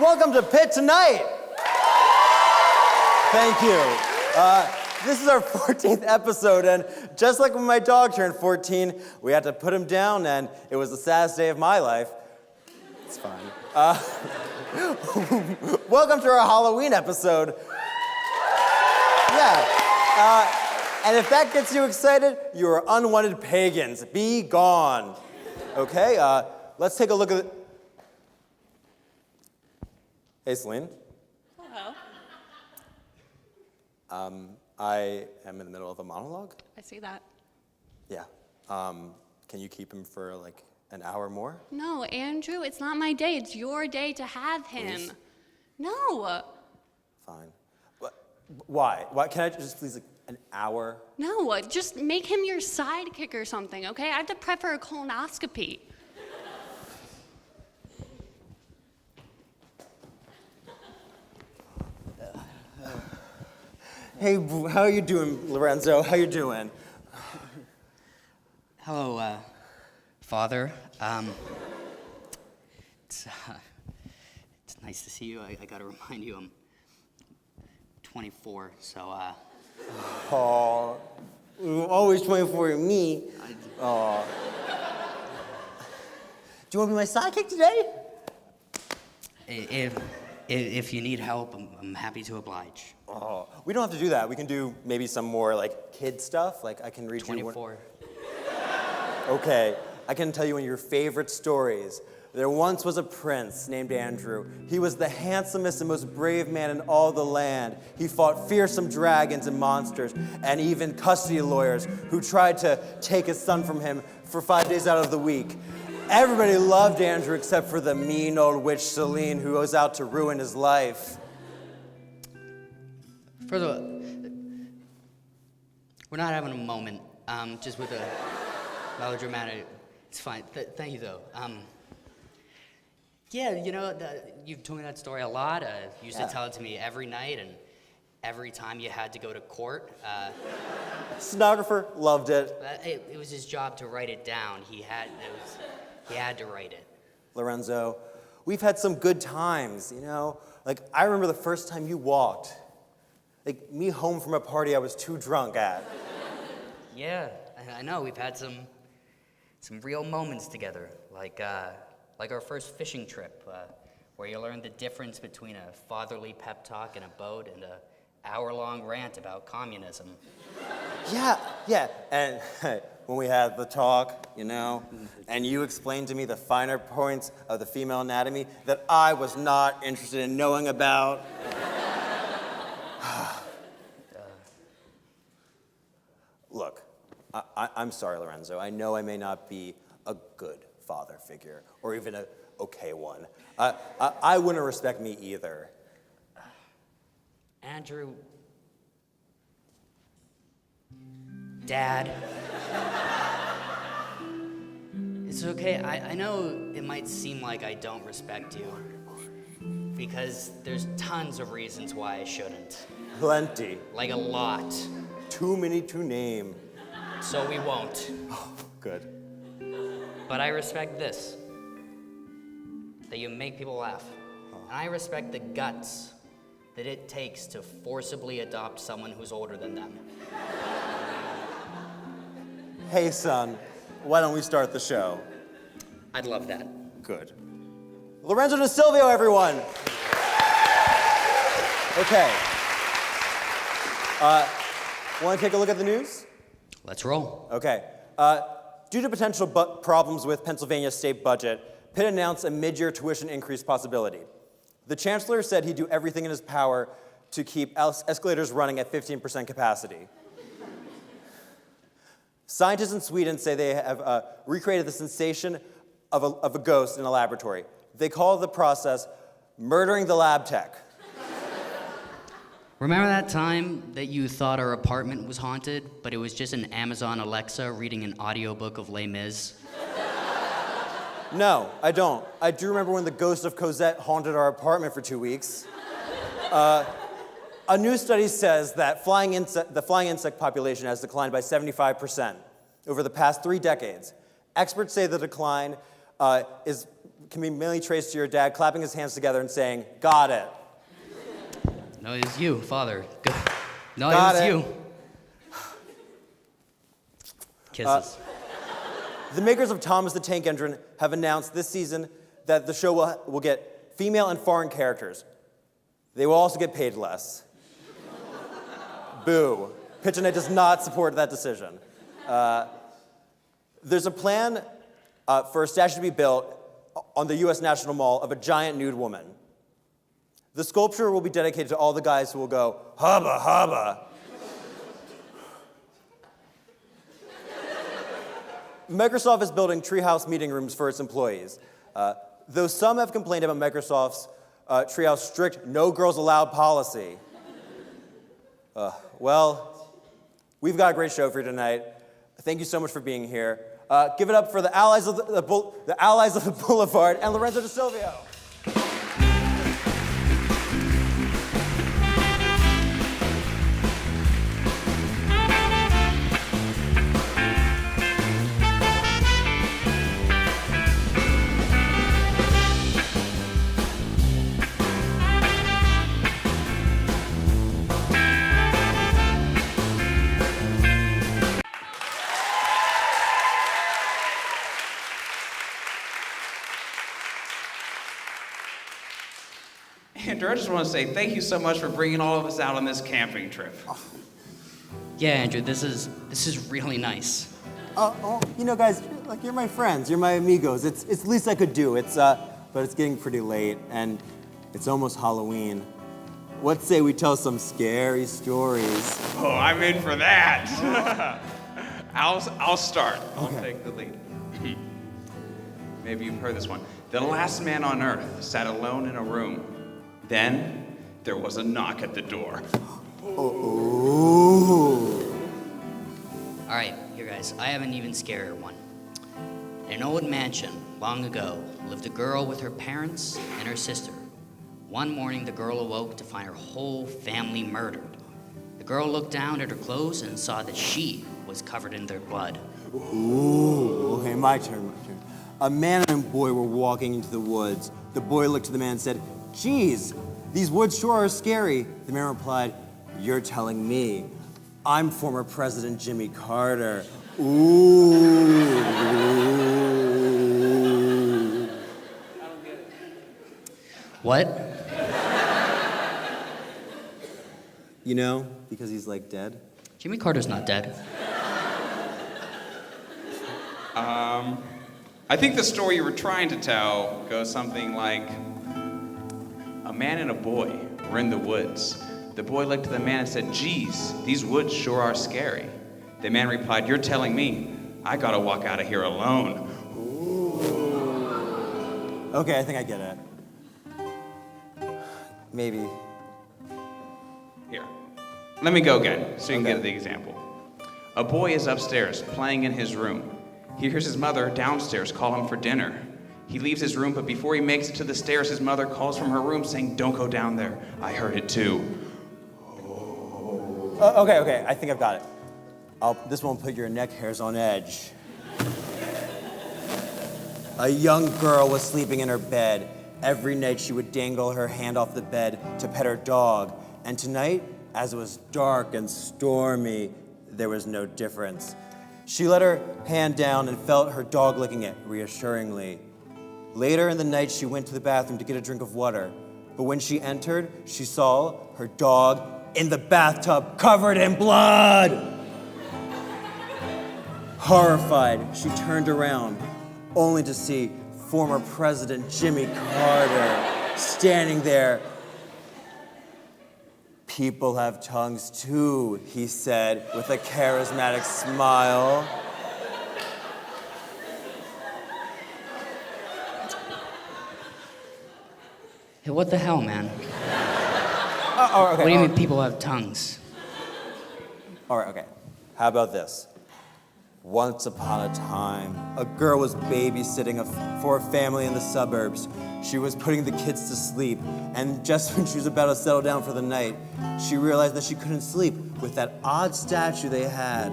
Welcome to Pitt Tonight. Thank you. This is our 14th episode, and just like when my dog turned 14, we had to put him down, and it was the saddest day of my life. It's fine. Welcome to our Halloween episode. Yeah. And if that gets you excited, you are unwanted pagans. Be gone. Okay, let's take a look at Hey, Celine. Hello. I am in the middle of a monologue. I see that. Yeah. Can you keep him for like an hour more? No, Andrew, it's not my day. It's your day to have him. Please? No. Fine. Why? Why? Can I just please like an hour? No, just make him your sidekick or something, okay? I have to prep for a colonoscopy. Hey, how are you doing, Lorenzo? How you doing? Hello, Father. It's nice to see you. I gotta remind you, I'm 24, so, Oh, always 24 to me. Oh. Do you want to be my sidekick today? If you need help, I'm happy to oblige. Oh, we don't have to do that. We can do maybe some more like kid stuff. Like I can read 24. Okay, I can tell you one of your favorite stories. There once was a prince named Andrew. He was the handsomest and most brave man in all the land. He fought fearsome dragons and monsters, and even custody lawyers who tried to take his son from him for 5 days out of the week. Everybody loved Andrew except for the mean old witch Celine, who was out to ruin his life. First of all, we're not having a moment, just with a melodramatic. It's fine. Thank you, though. Yeah, you know, you've told me that story a lot. You used to tell it to me every night, and every time you had to go to court. Stenographer loved it. It was his job to write it down. He had to write it. Lorenzo, we've had some good times, you know? Like, I remember the first time you walked. Like, me home from a party I was too drunk at. Yeah, I know. We've had some real moments together, like our first fishing trip, where you learned the difference between a fatherly pep talk in a boat and an hour-long rant about communism. Yeah, and when we had the talk, you know, and you explained to me the finer points of the female anatomy that I was not interested in knowing about. Look, I'm sorry, Lorenzo. I know I may not be a good father figure, or even an okay one. I wouldn't respect me either. Andrew, Dad, it's okay. I know it might seem like I don't respect you, because there's tons of reasons why I shouldn't. Plenty. Like a lot. Too many to name. So we won't. Oh, good. But I respect this, that you make people laugh. And I respect the guts that it takes to forcibly adopt someone who's older than them. Hey, son, why don't we start the show? I'd love that. Good. Lorenzo De Silvio, everyone. Okay. Want to take a look at the news? Let's roll. Okay. Due to potential problems with Pennsylvania's state budget, Pitt announced a mid-year tuition increase possibility. The chancellor said he'd do everything in his power to keep escalators running at 15% capacity. Scientists in Sweden say they have recreated the sensation of a ghost in a laboratory. They call the process murdering the lab tech. Remember that time that you thought our apartment was haunted, but it was just an Amazon Alexa reading an audiobook of Les Mis? No, I don't. I do remember when the ghost of Cosette haunted our apartment for 2 weeks. A new study says that the flying insect population has declined by 75% over the past 3 decades. Experts say the decline can be mainly traced to your dad clapping his hands together and saying, "Got it." No, it was you, Father. Good. No, Got it was it. you. Kisses. The makers of Thomas the Tank Engine have announced this season that the show will get female and foreign characters. They will also get paid less. Boo. Pitt Tonight does not support that decision. There's a plan for a statue to be built on the U.S. National Mall of a giant nude woman. The sculpture will be dedicated to all the guys who will go, "Hubba, hubba." Microsoft is building treehouse meeting rooms for its employees. Though some have complained about Microsoft's treehouse strict no girls allowed policy. Well, we've got a great show for you tonight. Thank you so much for being here. Give it up for the allies of the allies of the Boulevard and Lorenzo De Silvio. Andrew, I just want to say thank you so much for bringing all of us out on this camping trip. Yeah, Andrew, this is really nice. You know, guys, you're my friends, you're my amigos. It's the least I could do. But it's getting pretty late, and it's almost Halloween. What say we tell some scary stories? Oh, I'm in for that. I'll start. I'll take the lead. Maybe you've heard this one. The last man on earth sat alone in a room. Then there was a knock at the door. Oh. All right, here, guys. I have an even scarier one. In an old mansion, long ago, lived a girl with her parents and her sister. One morning, the girl awoke to find her whole family murdered. The girl looked down at her clothes and saw that she was covered in their blood. Ooh, okay, my turn. A man and a boy were walking into the woods. The boy looked to the man and said, "Geez, these woods sure are scary." The man replied, "You're telling me. I'm former President Jimmy Carter." Ooh. What? You know, because he's like dead. Jimmy Carter's not dead. I think the story you were trying to tell goes something like, a man and a boy were in the woods. The boy looked to the man and said, "Geez, these woods sure are scary." The man replied, "You're telling me. I gotta walk out of here alone." Ooh. Okay, I think I get it. Maybe. Here, let me go again so you can Okay. get the example. A boy is upstairs playing in his room. He hears his mother downstairs call him for dinner. He leaves his room, but before he makes it to the stairs, his mother calls from her room saying, "Don't go down there. I heard it too." Okay, I think I've got it. This won't put your neck hairs on edge. A young girl was sleeping in her bed. Every night she would dangle her hand off the bed to pet her dog. And tonight, as it was dark and stormy, there was no difference. She let her hand down and felt her dog licking it reassuringly. Later in the night, she went to the bathroom to get a drink of water. But when she entered, she saw her dog in the bathtub covered in blood. Horrified, she turned around, only to see former President Jimmy Carter standing there. "People have tongues too," he said with a charismatic smile. Hey, what the hell, man? Okay, What do you mean people have tongues? All right, okay. How about this? Once upon a time, a girl was babysitting for a family in the suburbs. She was putting the kids to sleep, and just when she was about to settle down for the night, she realized that she couldn't sleep with that odd statue they had.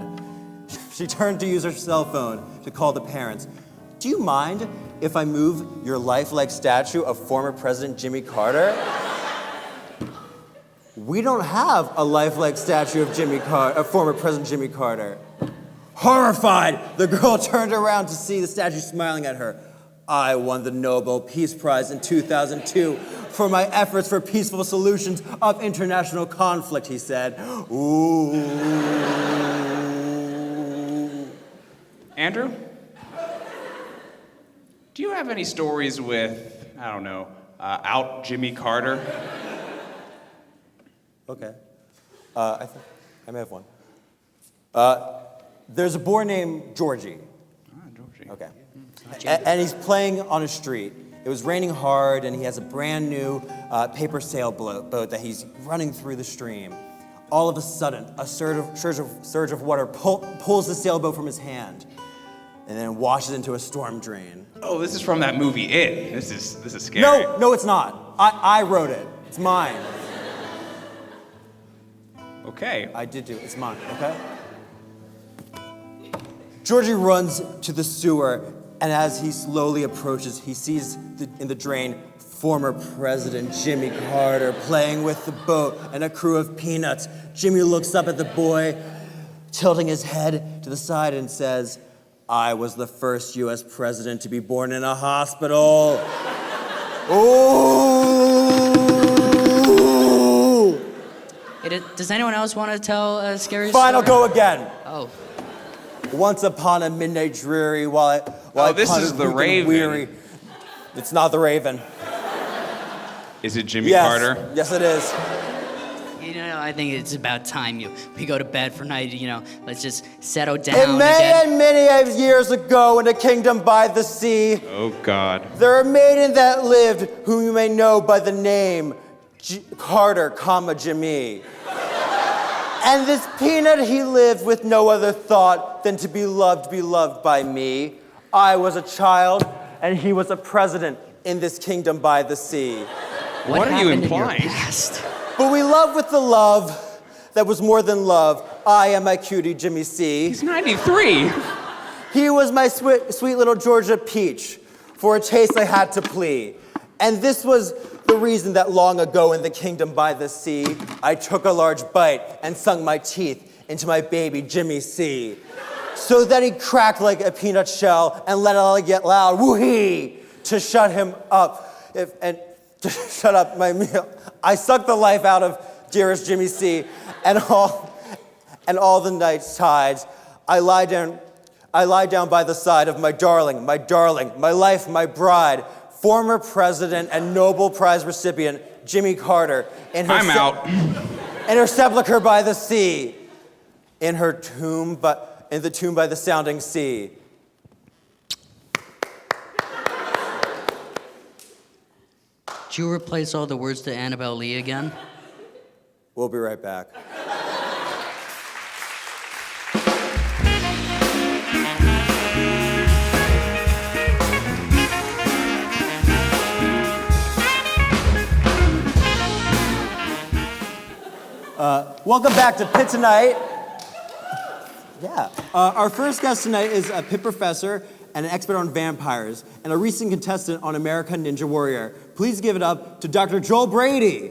She turned to use her cell phone to call the parents. "Do you mind? if I move your lifelike statue of former President Jimmy Carter? We don't have a lifelike statue of former President Jimmy Carter. Horrified, the girl turned around to see the statue smiling at her. I won the Nobel Peace Prize in 2002 for my efforts for peaceful solutions of international conflict, he said. Ooh. Andrew? Do you have any stories with, I don't know, out Jimmy Carter? Okay. I think I may have one. There's a boy named Georgie. Georgie. Okay. And he's playing on a street. It was raining hard, and he has a brand new paper sailboat that he's running through the stream. All of a sudden, a surge of water pulls the sailboat from his hand, and then washes into a storm drain. Oh, this is from that movie, It. This is scary. No, it's not. I wrote it. It's mine. Okay. I did do it. It's mine, okay? Georgie runs to the sewer, and as he slowly approaches, he sees in the drain former President Jimmy Carter playing with the boat and a crew of peanuts. Jimmy looks up at the boy, tilting his head to the side, and says, I was the first U.S. president to be born in a hospital. Ooh! Does anyone else want to tell a scary story? Fine, I'll go again. Oh. Once upon a midnight dreary, while I this is the weak and Raven. Weary. It's not the Raven. Is it Jimmy Carter? Yes, it is. You know, I think it's about time we go to bed for night, let's just settle down. And many years ago in a kingdom by the sea, Oh, God. there a maiden that lived whom you may know by the name Carter, Jimmy. And this peanut he lived with no other thought than to be loved by me. I was a child, and he was a president in this kingdom by the sea. What are you happened in your implying? past? But we loved with the love that was more than love. I am my cutie, Jimmy C. He's 93. He was my sweet little Georgia peach. For a taste I had to plea. And this was the reason that long ago in the kingdom by the sea, I took a large bite and sunk my teeth into my baby Jimmy C. So that he cracked like a peanut shell and let it all get loud, woo-hee, to shut him up. To shut up my meal. I sucked the life out of dearest Jimmy C. And all the night's tides, I lie down by the side of my darling, my life, my bride, former president and Nobel Prize recipient, Jimmy Carter, in her sepulcher by the sea, in the tomb by the sounding sea. Did you replace all the words to Annabelle Lee again? We'll be right back. Welcome back to Pitt Tonight. Yeah. Our first guest tonight is a Pitt professor and an expert on vampires, and a recent contestant on American Ninja Warrior. Please give it up to Dr. Joel Brady.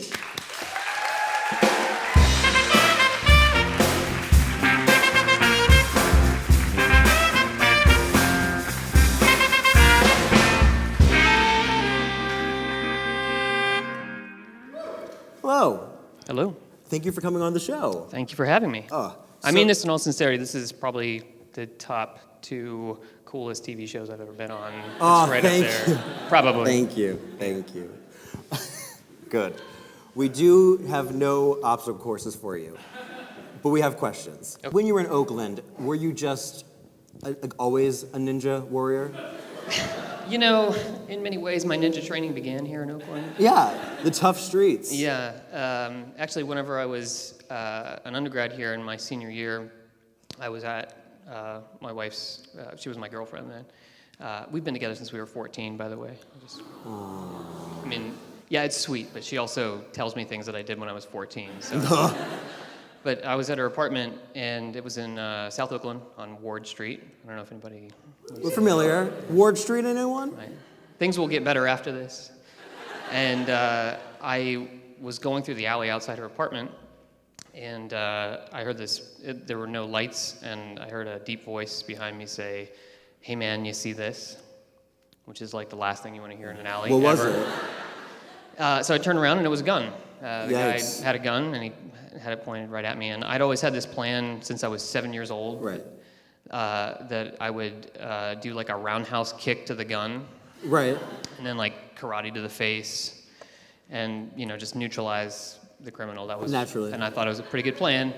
Hello. Hello. Thank you for coming on the show. Thank you for having me. Oh, I mean this in all sincerity. This is probably the top 2 coolest TV shows I've ever been on. It's right thank up there. you. Probably. Thank you. Good. We do have no obstacle courses for you, but we have questions. Okay. When you were in Oakland, were you just always a ninja warrior? You know, in many ways, my ninja training began here in Oakland. Yeah, the tough streets. Yeah. Actually, whenever I was an undergrad here in my senior year, I was at my wife's, she was my girlfriend then. We've been together since we were 14, by the way. I mean, yeah, it's sweet, but she also tells me things that I did when I was 14. So. But I was at her apartment, and it was in South Oakland on Ward Street. I don't know if anybody... We're familiar. Ward Street, anyone? Right. Things will get better after this. And I was going through the alley outside her apartment, and I heard there were no lights, and I heard a deep voice behind me say, "Hey man, you see this?" Which is like the last thing you want to hear in an alley. What was ever. it? So I turned around, and it was a gun. The Yikes. guy had a gun, and he had it pointed right at me. And I'd always had this plan since I was 7 years old. Right. That I would do like a roundhouse kick to the gun. Right. And then like karate to the face, and just neutralize the criminal. That was naturally. And I thought it was a pretty good plan.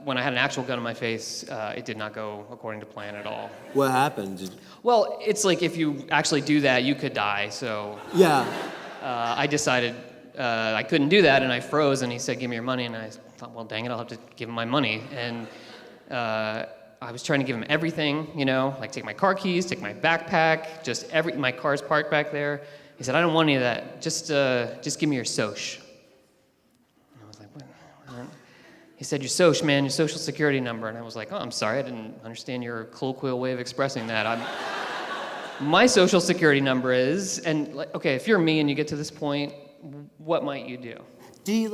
When I had an actual gun in my face, it did not go according to plan at all. What happened? Well, it's like if you actually do that, you could die. So Yeah. I decided I couldn't do that, and I froze. And he said, "Give me your money." And I thought, well, dang it, I'll have to give him my money. And I was trying to give him everything, like take my car keys, take my backpack, just my car's parked back there. He said, "I don't want any of that. Just give me your soch." And I was like, what? He said, "Your soch, man, your social security number." And I was like, "Oh, I'm sorry, I didn't understand your colloquial way of expressing that. My social security number is," and like, okay, if you're me and you get to this point, what might you do? Do you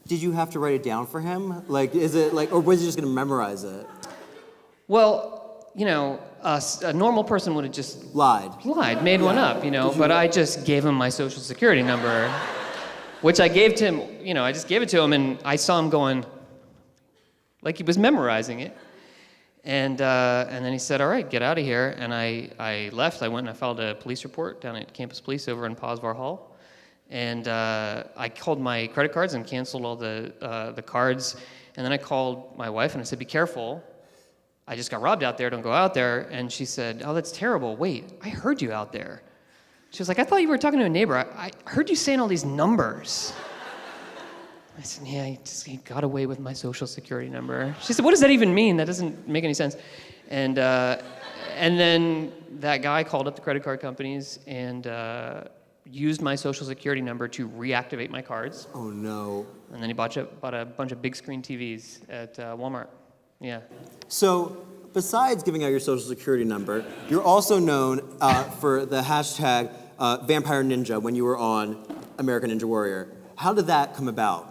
did you have to write it down for him? Like, is it like, or was he just gonna memorize it? Well, a normal person would have just Lied. made one up, but I just gave him my social security number, which I gave to him, I just gave it to him, and I saw him going, like he was memorizing it. And then he said, "All right, get out of here." And I left. I went and I filed a police report down at Campus Police over in Posvar Hall. And I called my credit cards and canceled all the cards. And then I called my wife and I said, "Be careful. I just got robbed out there. Don't go out there." And she said, "Oh, that's terrible. Wait, I heard you out there." She was like, "I thought you were talking to a neighbor. I heard you saying all these numbers." I said, "Yeah, he got away with my social security number." She said, "What does that even mean? That doesn't make any sense." And then that guy called up the credit card companies and used my social security number to reactivate my cards. Oh no. And then he bought a bunch of big screen TVs at Walmart. Yeah. So, besides giving out your social security number, you're also known for the hashtag Vampire Ninja when you were on American Ninja Warrior. How did that come about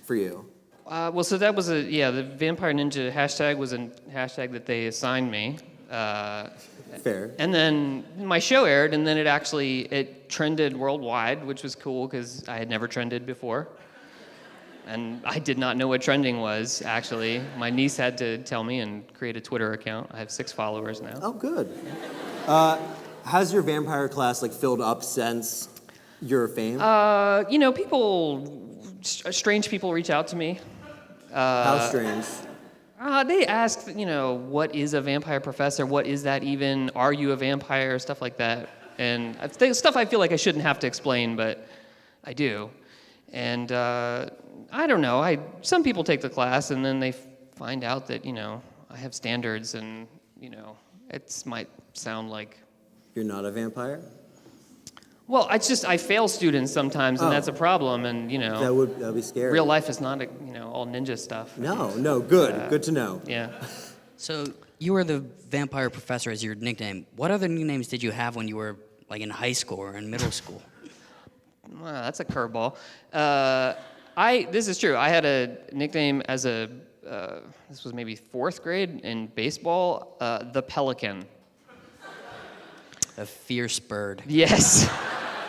for you? So that was the Vampire Ninja hashtag was a hashtag that they assigned me. Fair. And then my show aired, and then it trended worldwide, which was cool because I had never trended before. And I did not know what trending was, actually. My niece had to tell me and create a Twitter account. I have 6 followers now. Oh, good. Has your vampire class filled up since your fame? Strange people reach out to me. How strange? They ask, what is a vampire professor? What is that even? Are you a vampire? Stuff like that. And stuff I feel like I shouldn't have to explain, but I do. And I don't know. Some people take the class and then they find out that, I have standards and, it might sound like... You're not a vampire? Well, I fail students sometimes, and that's a problem, and, That would be scary. real life is not, all ninja stuff. No, good. Good to know. Yeah. So you were the vampire professor as your nickname. What other nicknames did you have when you were in high school or in middle school? Wow, that's a curveball. This is true. I had a nickname as this was maybe 4th grade in baseball, the Pelican. A fierce bird. Yes,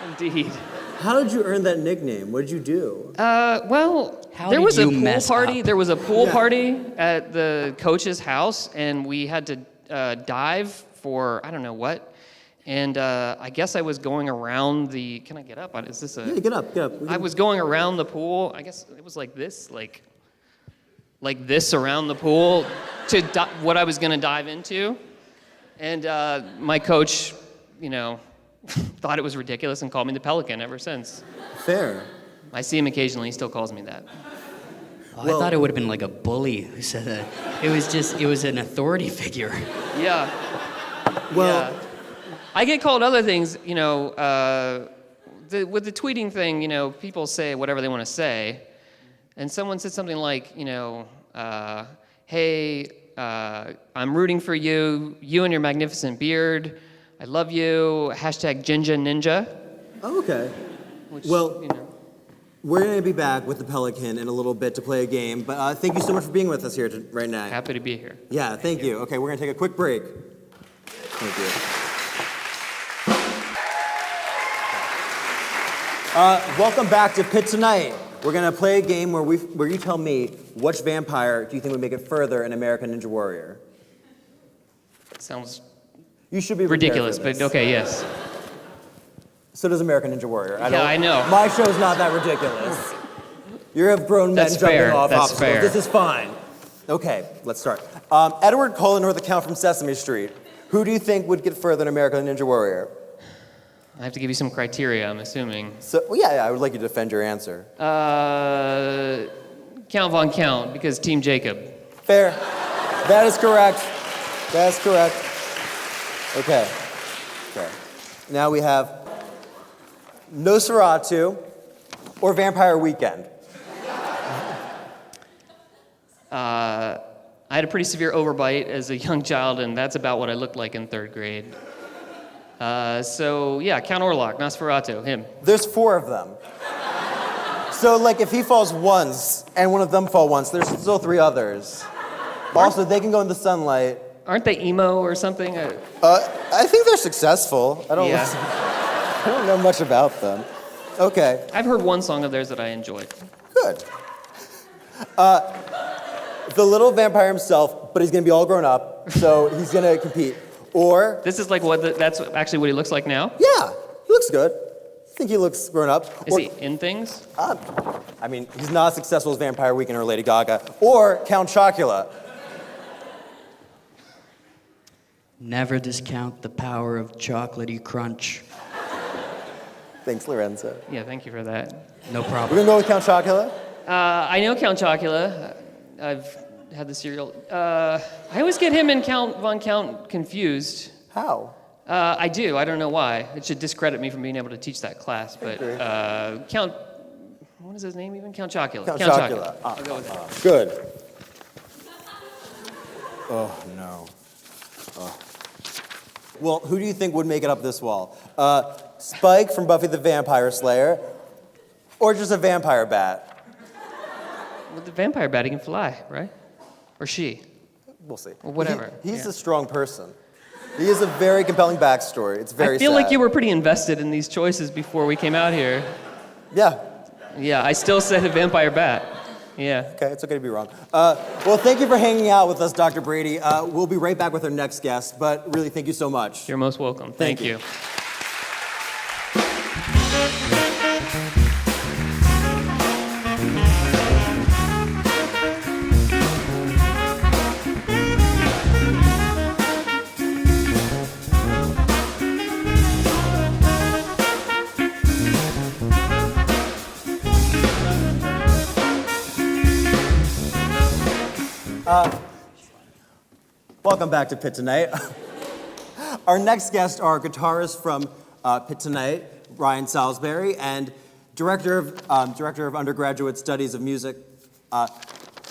indeed. How did you earn that nickname? What did you do? There was a pool party. There was a pool Yeah. party at the coach's house, and we had to dive for I don't know what. And I guess I was going around the. Can I get up? Is this a? Yeah, get up. I was going around the pool. I guess it was like this, like this around the pool to what I was going to dive into. And my coach, thought it was ridiculous and called me the Pelican ever since. Fair. I see him occasionally. He still calls me that. I thought it would have been like a bully who said that. It was an authority figure. Yeah. Well, Yeah. I get called other things, with the tweeting thing, people say whatever they want to say. and someone said something like, hey, I'm rooting for you, you and your magnificent beard, I love you, hashtag Jinja Ninja. Oh, okay. Which, Well, we're going to be back with the Pelican in a little bit to play a game, but thank you so much for being with us here right now. Happy to be here. Yeah, thank you. Okay, we're going to take a quick break. Thank you. Welcome back to Pitt Tonight. We're going to play a game where you tell me which vampire do you think would make it further in American Ninja Warrior. Sounds You should be ridiculous, prepared for but this. okay, yes. So does American Ninja Warrior. I know. My show's not that ridiculous. You have grown men That's jumping fair. off That's obstacles. fair. This is fine. Okay, let's start. Edward Cullen or the Count from Sesame Street. Who do you think would get further in American Ninja Warrior? I have to give you some criteria, I'm assuming. So, yeah, I would like you to defend your answer. Count Von Count, because Team Jacob. Fair. That is correct. That's correct. Okay. Now we have Nosferatu or Vampire Weekend. I had a pretty severe overbite as a young child, and that's about what I looked like in 3rd grade. So, yeah, Count Orlok, Nosferatu, him. There's 4 of them. So, like, if he falls once and one of them fall once, there's still 3 others. Also, they can go in the sunlight. Aren't they emo or something? I think they're successful. I don't know much about them. Okay, I've heard one song of theirs that I enjoyed. good. The little vampire himself, but he's gonna be all grown up, so he's gonna compete. Or, This is like that's actually what he looks like now? yeah, he looks good. I think he looks grown up. Is Or, he in things? I mean, he's not as successful as Vampire Weekend or Lady Gaga. Or Count Chocula. Never discount the power of chocolatey crunch. Thanks, Lorenzo. Yeah, thank you for that. No We're problem. gonna go with Count Chocula? I know Count Chocula. I've had the cereal. I always get him and Count Von Count confused. How? I do. I don't know why. It should discredit me from being able to teach that class. But Count, what is his name even? Count Chocula. Count Chocula. I'll go with that. Good. Oh, no. Oh. Well, who do you think would make it up this wall? Spike from Buffy the Vampire Slayer, or just a vampire bat? With the vampire bat, he can fly, right? Or she. We'll see. Or whatever. He's Yeah. a strong person. He has a very compelling backstory. It's very I feel sad. like you were pretty invested in these choices before we came out here. Yeah. Yeah, I still said a vampire bat. Yeah. Okay, it's okay to be wrong. Well, thank you for hanging out with us, Dr. Brady. We'll be right back with our next guest, but really, thank you so much. You're most welcome. Thank Thank you. you. Welcome back to Pitt Tonight. Our next guests are guitarist from Pitt Tonight, Ryan Salisbury, and director of undergraduate studies of music,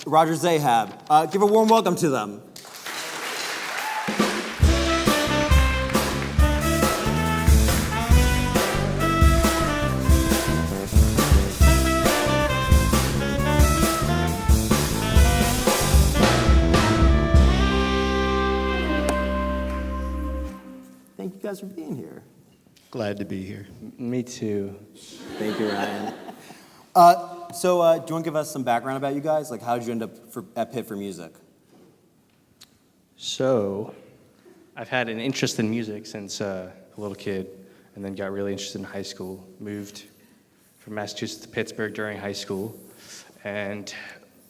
Roger Zahab. Give a warm welcome to them. Thank you guys for being here. Glad to be here. Me too. Thank you, Ryan. So, do you want to give us some background about you guys? Like, how did you end up at Pitt for music? So, I've had an interest in music since a little kid, and then got really interested in high school. Moved from Massachusetts to Pittsburgh during high school, and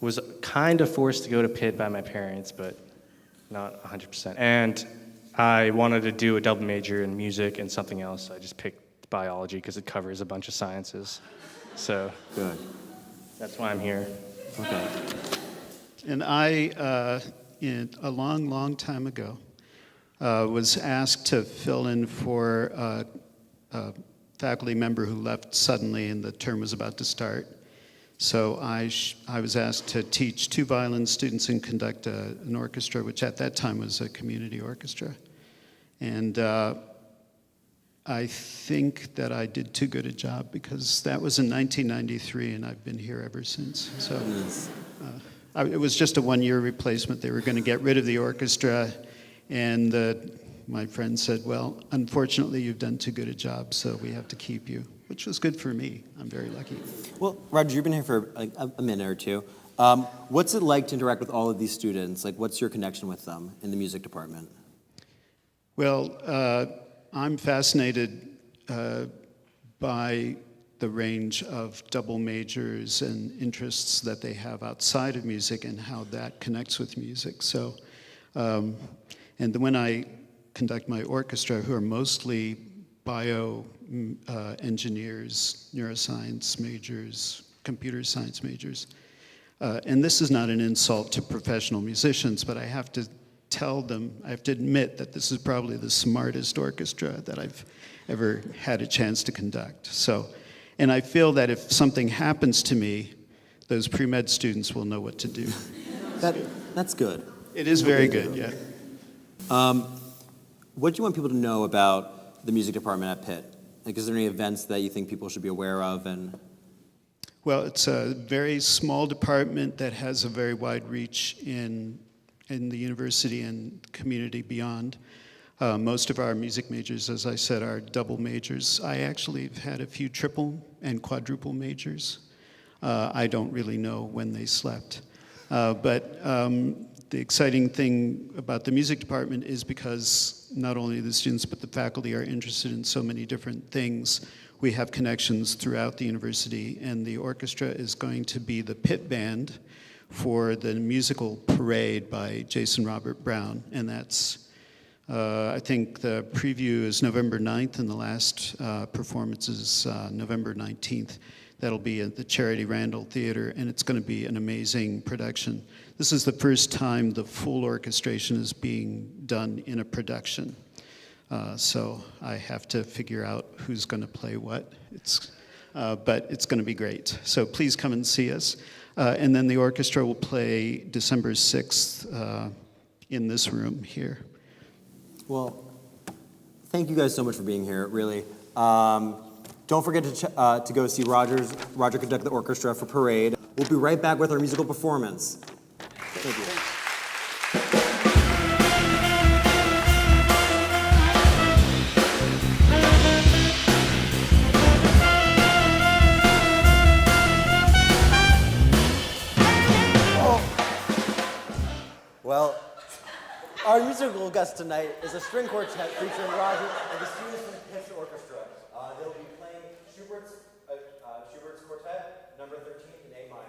was kind of forced to go to Pitt by my parents, but not 100%. And I wanted to do a double major in music and something else. I just picked biology because it covers a bunch of sciences. So Good. that's why I'm here. Okay. And I, a long, long time ago, was asked to fill in for a faculty member who left suddenly and the term was about to start. So I was asked to teach 2 violin students and conduct an orchestra, which at that time was a community orchestra. And I think that I did too good a job, because that was in 1993, and I've been here ever since. So it was just a 1-year replacement. They were going to get rid of the orchestra, and my friend said, well, unfortunately, you've done too good a job, so we have to keep you, which was good for me. I'm very lucky. Well, Roger, you've been here for like a minute or two. What's it like to interact with all of these students? Like, what's your connection with them in the music department? Well, I'm fascinated by the range of double majors and interests that they have outside of music and how that connects with music. So, and when I conduct my orchestra, who are mostly bio engineers, neuroscience majors, computer science majors, and this is not an insult to professional musicians, but I have to tell them, I have to admit that this is probably the smartest orchestra that I've ever had a chance to conduct. So, and I feel that if something happens to me, those pre-med students will know what to do. That's good. It is very good, yeah. What do you want people to know about the music department at Pitt? Like, is there any events that you think people should be aware of? And Well, it's a very small department that has a very wide reach in the university and community beyond. Most of our music majors, as I said, are double majors. I actually have had a few triple and quadruple majors. I don't really know when they slept. But the exciting thing about the music department is because not only the students but the faculty are interested in so many different things, we have connections throughout the university, and the orchestra is going to be the pit band for the musical Parade by Jason Robert Brown, and that's, I think the preview is November 9th, and the last performance is November 19th. That'll be at the Charity Randall Theater, and it's going to be an amazing production. This is the first time the full orchestration is being done in a production. So I have to figure out who's going to play what. But it's going to be great. So please come and see us. And then the orchestra will play December 6th in this room here. well, thank you guys so much for being here, really. Don't forget to go see Roger conduct the orchestra for Parade. We'll be right back with our musical performance. Thank you. Well, our musical guest tonight is a string quartet featuring Roger and the students from Pitt Orchestra. They'll be playing Schubert's Quartet, number 13 in A minor.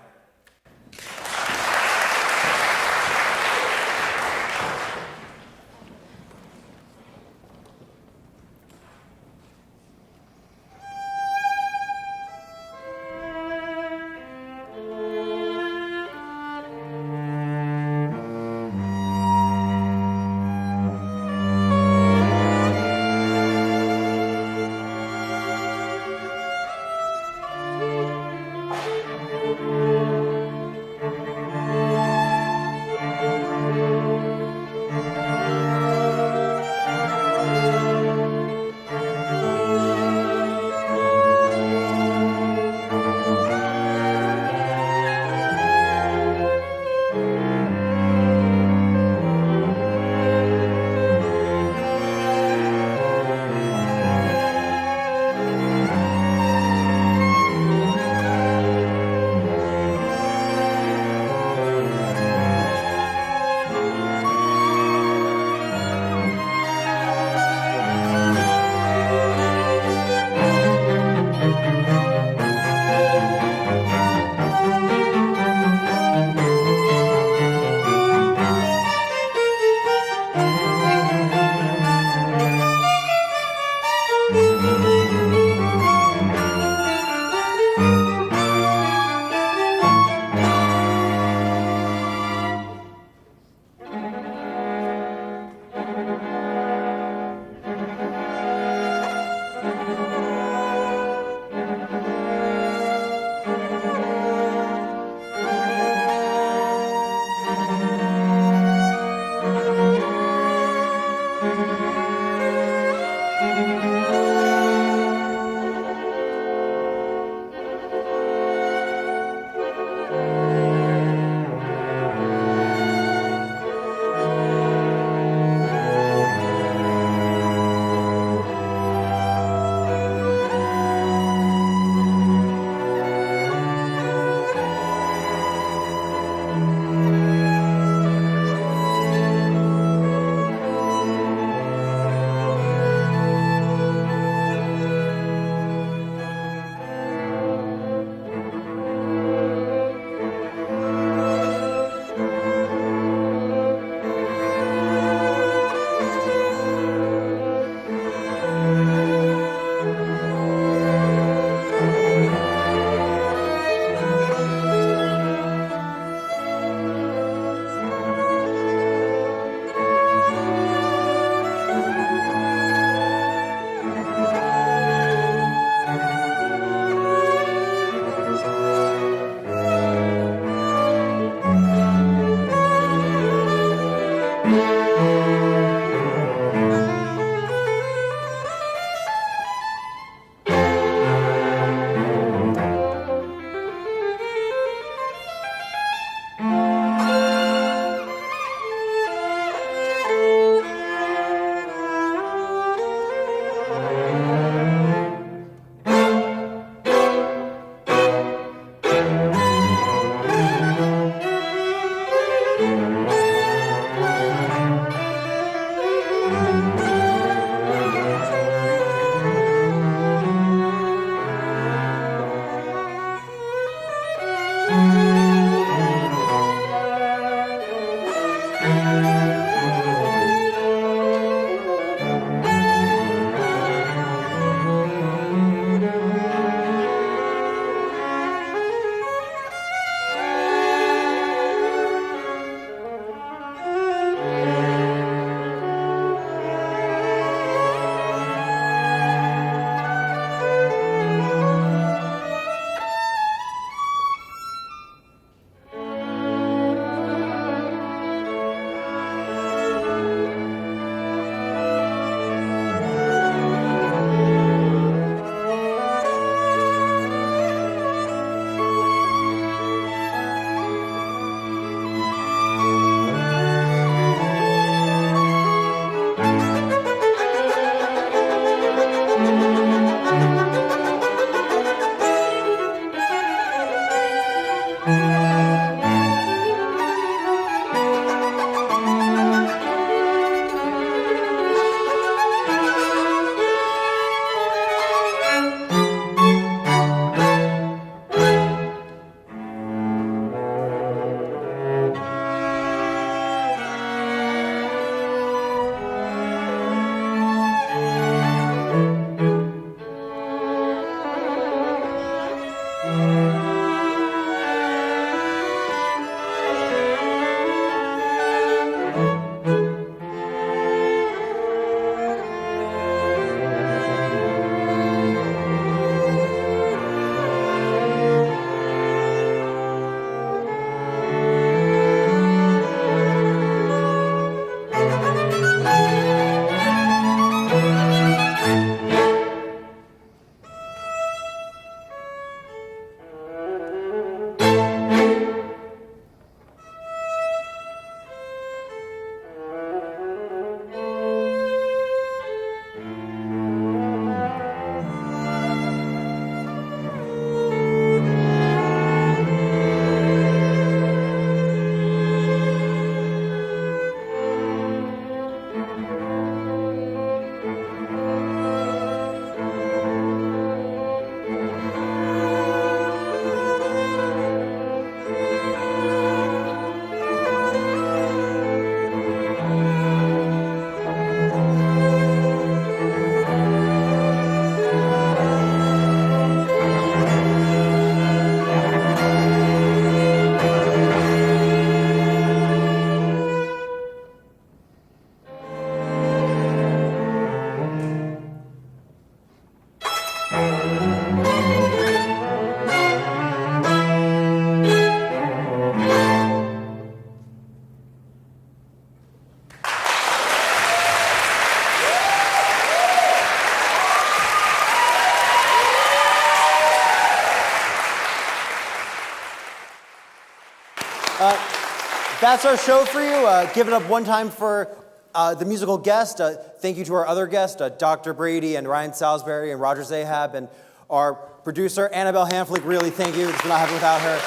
That's our show for you. Give it up one time for the musical guest. Thank you to our other guests, Dr. Brady and Ryan Salisbury and Roger Zahab, and our producer, Annabelle Hanflick. Really, thank you. It's not happening without her.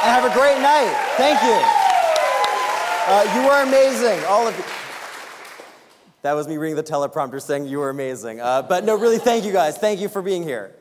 And have a great night. Thank you. You were amazing, all of you. That was me reading the teleprompter saying you were amazing. But no, really, thank you guys. Thank you for being here.